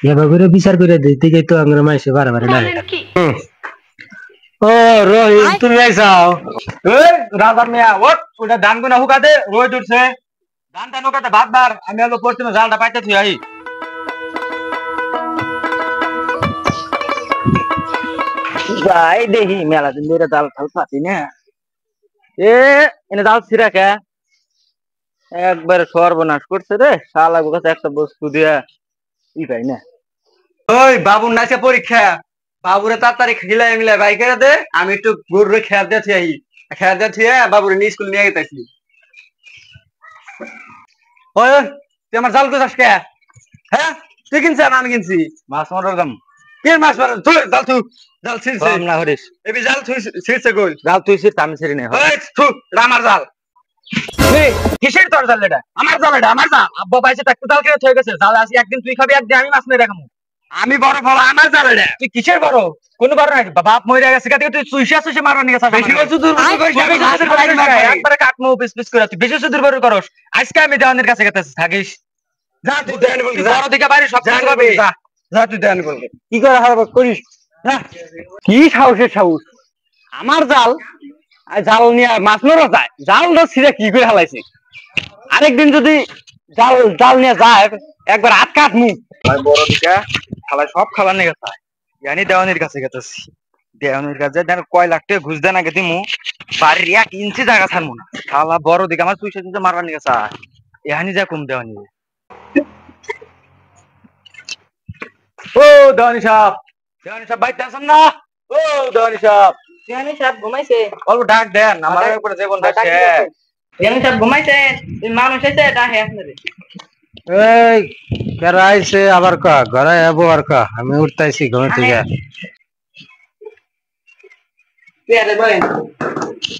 এবার করে বিচার করে দিতে গিয়ে তো আমরা মাইসে বারবার ডালে ও রহিম তুমি আইসাও রাজার মিয়া ওট ওটা ধান গুনা হুকাতে রোদ উঠছে ধানটা নুকাতে ভাত বার আমি আলো পশ্চিমে জালটা পাইতেছি আই যাই দেখি মেলা দিন ধরে জাল ফাল পাতি না এ এনে জাল ছিড়া কে একবারে সর্বনাশ করছে রে শালা কাছে একটা বস্তু দিয়া ই পাই না ওই বাবুর নাচে পরীক্ষা বাবুরে তাড়াতাড়ি খিলাই মিলাই বাইকের দে আমি একটু গরুরে খেয়ার দিয়েছি আই খেয়ার দিয়েছি বাবুরে নিয়ে স্কুল নিয়ে গেতেছি ওই ওই, তুই আমার জাল কোথাস কে হ্যাঁ তুই কিনছিস না আমি কিনছি মাছ মারার দাম কে মাছ মারা তুই জাল তুই জাল ছিড়ছে কম না হরিস এবি জাল তুই ছিড়ছে কই জাল তুই ছিড় আমি ছিড়ি না ওই তুই আমার জাল এই, কিসের তোর জাল এটা আমার জাল এটা আমার জাল আব্বা পাইছে টাকু জাল কিনে থয়ে গেছে জাল আসি একদিন তুই খাবি একদিন আমি মাছ মেরে রাখামু আমি বড় বড় আমার জাল এটা তুই কিসের বড় কোন বড় নাই বাপ মরে গেছে কাতে তুই সুইসা সুইসা মারবার নিয়ে গেছে বেশি কিছু দূর করিস আমি গাছের বাইরে একবারে কাটমু পিস পিস করে তুই বেশি দূর বড় করস আজকে আমি দেওয়ানের কাছে গেতেছি থাকিস যা তুই দেওয়ানি বলবি বড় দিকে বাড়ি সব কিছু পাবি যা যা তুই দেওয়ানি বলবি কি করে হারবাক করিস না কি সাহসের সাহস আমার জাল আর জাল নিয়ে মাছ মারা যায় জালটা ছিঁড়ে কি করে হালাইছে আরেকদিন যদি জাল জাল নিয়ে যায় একবার হাত কাটমু বড় দিকে খালা সব খালা নিয়ে গেছে জানি দেওয়ানির কাছে গেতেছি দেওয়ানির কাছে দেন কয় লাখ টাকা ঘুষ দেন আগে দিমু বাড়ির 1 ইঞ্চি জায়গা ছাড়মু না খালা বড় দিকে আমার পয়সা দিতে মারবার নিয়ে গেছে এহানি যা কম দেওয়ানি ও দেওয়ানি সাহেব বাইতে আছেন না ও দেওয়ানি সাহেব জ্ঞানী সাহেব ঘুমাইছে অল্প ডাক দেন আমার উপরে জীবন ডাকছে জ্ঞানী সাহেব ঘুমাইছে মানুষ এসে ডাকে আপনারে এই কেরা আইছে আবার কা ঘরে যাবো আর কা আমি উঠতাইছি ঘুম থেকে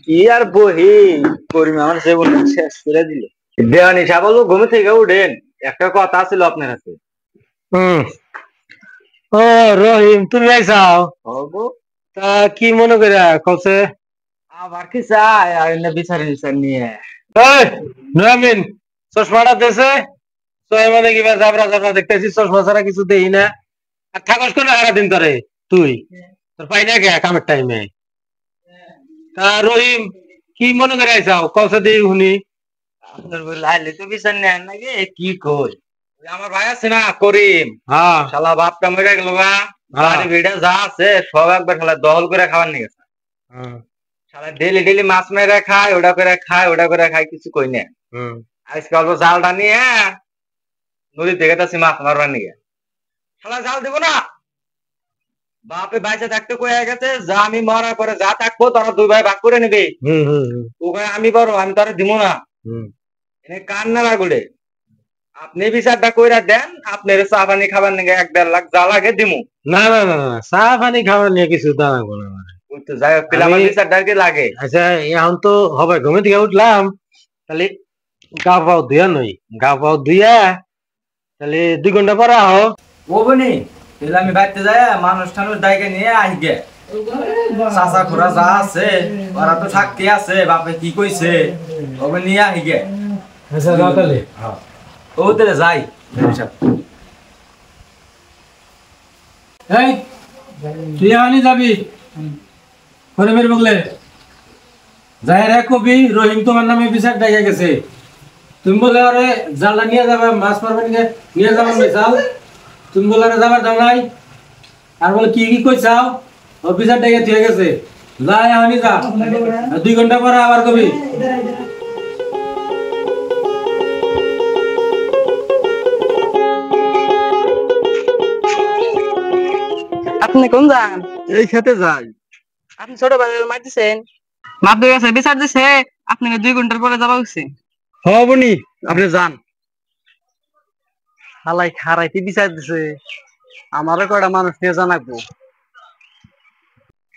কি আর বহি করিম আমার জীবন শেষ করে দিল দেওয়ানি সাহেব বলবো ঘুম থেকে উঠেন একটা কথা ছিল আপনার হাতে হুম ও রহিম তুমি আইসাও তা কি মনে করে কলছে আবার কি চাই আর না বিচারি বিচার নিয়ে এই নুয়ামিন চশমাটা দেছে তুই মানে কি জাবরা জাবরা দেখতেছিস চশমা ছাড়া কিছু দেই না আর থাকস কোন সারাদিন ধরে তুই তোর পাই না কে কামের টাইমে তা রহিম কি মনে করে আইসাও কলছে দিই শুনি আপনার লাইলে তো বিচার নেন নাকি কি কই ওই আমার ভাই আছে না করিম হ্যাঁ শালা বাপটা মরে গেল গা বাড়ি ভিড়ে যা আছে সব একবার শালা দহল করে খাবার নিয়ে গেছে শালা ডেলি ডেলি মাছ মেরে খায় ওটা করে খায় কিছু কই না আজকে অল্প জালটা নিয়ে নদী থেকে তাছি মাছ মারবার নিয়ে শালা জাল দিব না বাপে বাইসে থাকতে কয়ে গেছে যা আমি মরার পরে যা থাকবো তারা দুই ভাই ভাগ করে নিবে ওখানে আমি বড় আমি তারা দিব না এনে কান না লাগুলে আপনি বিচারটা কইরা দেন আপনার চা পানি খাবার নিয়ে 1-1.5 লাখ যা লাগে দিমু না না না না চা পানি খাবার নিয়ে কিছু দাঁড়াবো না ওই তো যাই হোক আমার বিচারটা কি লাগে আচ্ছা এখন তো হবে ঘুমে থেকে উঠলাম তাহলে গা পাও ধুয়া নই গা পাও ধুয়া তাহলে 2 ঘন্টা পরে আহ ও বনি তাহলে আমি বাইতে যাই মানুষ টানুষ ডাইকে নিয়ে আসবে চাচা খুড়া যা আছে ওরা তো থাকতে আছে বাপে কি কইছে ওকে নিয়ে আসবে আচ্ছা যাও তাহলে ও তাহলে যাই এই তুই আনি যাবি করে বের বগলে যাই রে কবি রহিম তোমার নামে বিচার ডাইয়া গেছে তুমি বলে আরে জালটা নিয়ে যাবে মাছ মারবে নিয়ে যাবে জাল তুমি বলে আরে যাবার দাও নাই আর বলে কি কি কইছাও ও বিচার ডাইয়া দিয়ে গেছে যাই আনি যা 2 ঘন্টা পরে আবার কবি আপনি কোন যান এই খেতে যাই আপনি ছোট ভাই মার দিছেন মাপ দিয়ে গেছে বিচার দিছে আপনি 2 ঘন্টার পরে যাবা উঠছে হবনি আপনি যান হালাই খারাইতে বিচার দিছে আমারও কয়টা মানুষ নিয়ে জানাবো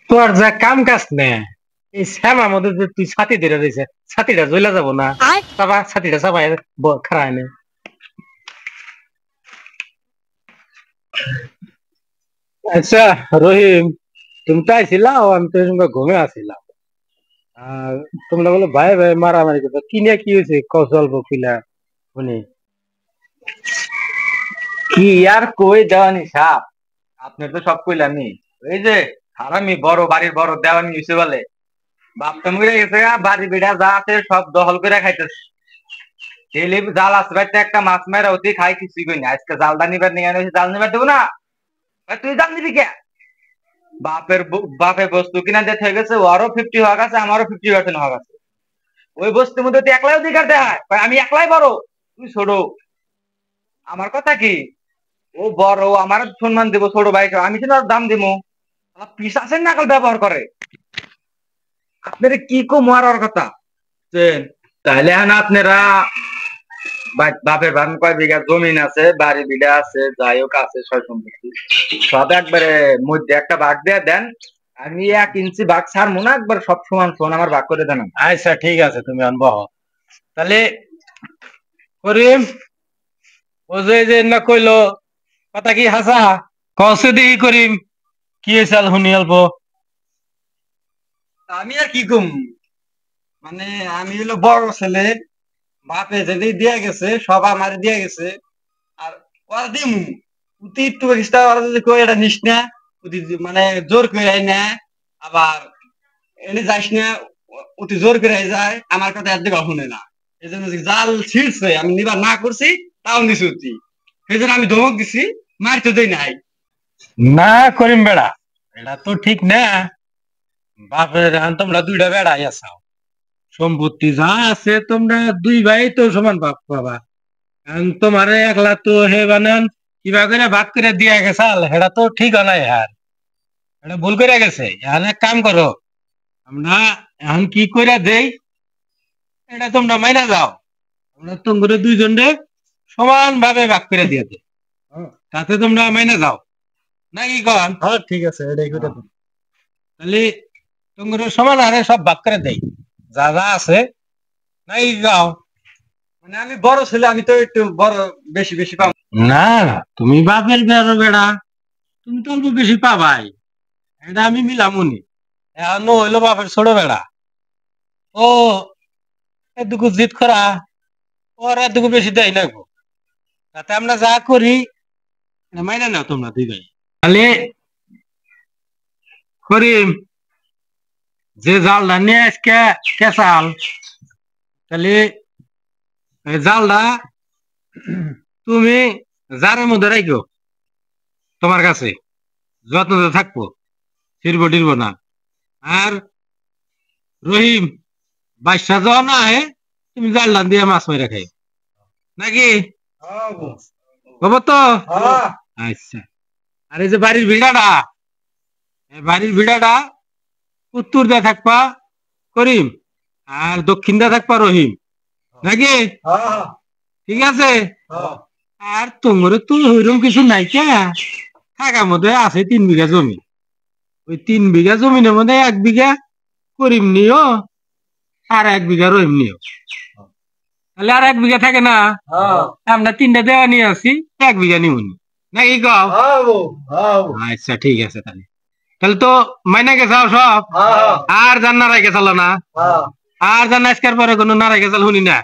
তোর যা কাম কাজ নে এই শ্যামা মধ্যে যে তুই ছাতি ধরে দিছে ছাতিটা জ্বলা যাব না বাবা ছাতিটা সবাই খারায় নে আচ্ছা রহিম তুমি তো আইছিলাম আমি তো সঙ্গে ঘুমে আসছিলাম আর তোমরা বলো ভাই ভাই মারামারি করতো কি নিয়ে কি হয়েছে কৌশল বকিলা শুনি কি আর কই দেওয়ানি সাপ, আপনি তো সব কইলামই। এই যে হারামি বড় বাড়ির বড় দেওয়ানি হইছে বলে বাপটা মরে গেছে, বাড়ি বিড়া যা আছে সব দখল করে খাইতেছে। ডেলি জাল আসবাইতে একটা মাছ মারা অতি খাই কিছুই কই না। আজকে জালটা নিবার নিয়ে আনে, জাল নিবার দেবো না, তুই জাল নিবি কে? বাপের বস্তু কিনা ডেট হয়ে গেছে, ওরও 50 হওয়া গেছে, আমারও 50% হওয়া গেছে। ওই বস্তুর মধ্যে তুই একলাই অধিকার দেয়, আমি একলাই বড় তুই ছোট। আমার কথা কি, ও বড় আমার সম্মান দেবো, ছোট ভাই আমি কিন্তু দাম দিব। পিসাসের নাকল ব্যবহার করে। আপনারা কি কো মারার কথা তাহলে এখন আপনারা বাপের বান কয় বিঘা জমিন আছে, বাড়ি বিড়া আছে, যাই হোক আছে, সয় সম্পত্তি সব একবারে মধ্যে একটা ভাগ দিয়ে দেন। আমি 1 ইঞ্চি ভাগ ছাড়বো না, একবার সব সমান সমান আমার ভাগ করে দেন। আচ্ছা ঠিক আছে, তুমি আনবো। তাহলে করিম ও যে না কইলো কথা কি হাসা কসে দেখি করিম কি চাল শুনি অল্প। আমি আর কি কম, মানে আমি হলো বড় ছেলে, বাপে যদি দিয়া গেছে সব আমার দিয়া গেছে, আর ওরা দিমু তুই একটু ওরা যদি কই এটা নিস না, মানে জোর করে না, আবার এনে যাস না অতি জোর করে যায়, আমার কথা একদিকে শুনে না। এই জন্য জাল ছিঁড়ছে আমি নিবার না করছি, তাও নিছি অতি, সেই জন্য আমি ধমক দিছি, মারতে দেই নাই। না করিম বেড়া, এটা তো ঠিক না। বাপের তোমরা দুইটা বেড়াই আসাও, সম্পত্তি যা আছে তোমরা দুই ভাই তো সমান বাপ পাবা। তোমার একলা তো হে বানান কিবা করে ভাগ করে দিয়া গেছাল, সেটা তো ঠিক নাই। হার এটা ভুল করে গেছে। এখন এক কাম করো, আমরা এখন কি করে দেই এটা তোমরা মাইনা যাও। আমরা তোমরা দুইজনে সমান ভাবে ভাগ করে দিয়ে দে, তাতে তোমরা মাইনা যাও নাকি কন? ঠিক আছে, এটাই করে দেব। তাহলে তোমরা সমান হারে সব ভাগ করে দেই যা যা আছে নাকি গাও। মানে আমি বড় ছেলে, আমি তো একটু বড় বেশি বেশি পাবো না তুমি বাপের বেড়ো বেড়া, তুমি তো অল্প বেশি পাবাই, এটা আমি মিলামুনি। এখন হইলো বাপের ছোট বেড়া, ও এটুকু জিত করা, ওর এটুকু বেশি দেয় না গো। তাতে আমরা যা করি মাইনা নাও তোমরা দুই ভাই। তাহলে করিম যে জালটা নিয়ে আজকে কেসাল, তাহলে জালটা তুমি জারের মধ্যে রাখো তোমার কাছে, যত্ন থাকবো, ফিরবো টিরবো না। আর রহিম বাদশা যাও না হে, তুমি জালটা দিয়ে মাছ মেরে খাই নাকি হবো তো? আচ্ছা। আর এই যে বাড়ির ভিড়াটা, বাড়ির ভিড়াটা উত্তর দিয়ে থাকবা করিম, আর দক্ষিণ দিয়ে থাকবা রহিম নাকি? ঠিক আছে। আর তোমার তো ওইরকম কিছু নাই কে, থাকার মধ্যে আছে 3 বিঘা জমি। ওই 3 বিঘা জমিনের মধ্যে 1 বিঘা করিম নিও, আর 1 বিঘা রহিম নিও, তাহলে আর 1 বিঘা থাকে না। আমরা 3টা দেওয়া নিয়ে আসি, 1 বিঘা নিবনি নাকি গাও? আচ্ছা ঠিক আছে। তাহলে তাহলে তো মাইনা গেছাও সব, আর জান নারাই গেছাল না, আর জান আজকের পরে কোনো নারাই গেছাল শুনি না।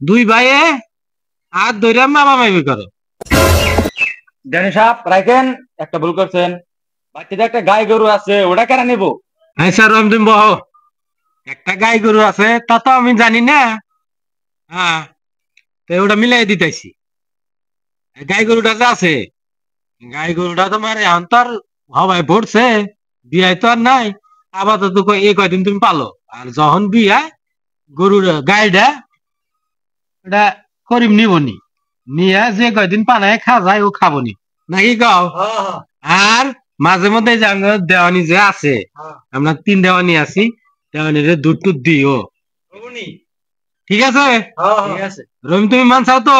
দুই ভাইয়ে আর ধরে মামা মামি করো। জানি সাহেব রাখেন, একটা ভুল করছেন, বাচ্চাদের একটা গাই গরু আছে, ওটা কেন নেবো? আচ্ছা রহিম তুমি বহ, একটা গাই গরু আছে তা তো আমি জানি না। হ্যাঁ, তো ওটা মিলাই দিতেছি। গাই গরুটা যে আছে, গাই গরুটা তোমার এখন তো আর হবাই পড়ছে, বিয়ায় তো আর নাই, আপাতত এই কয়দিন তুমি পালো। আর যখন বিয়ায় গরুর গাইটা এটা করিম নিবনি, নিয়ে যে কয়দিন পানায় খা যায় ও খাবনি নাকি গাও? আর মাঝে মধ্যে যে আমাদের দেওয়ানি যে আছে, আমরা 3 দেওয়ানি আছি, দেওয়ানির দুধ টুধ দিও, ঠিক আছে? রহিম তুমি মানছাও তো?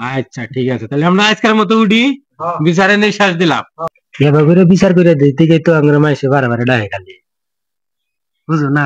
আচ্ছা ঠিক আছে, তাহলে আমরা আজকের মতো উঠি, বিচারে নিঃশ্বাস দিলাম। এবার করে বিচার করে দিতে গিয়ে তো আমরা মাইসে বারে বারে ডাকে খালি, বুঝো না?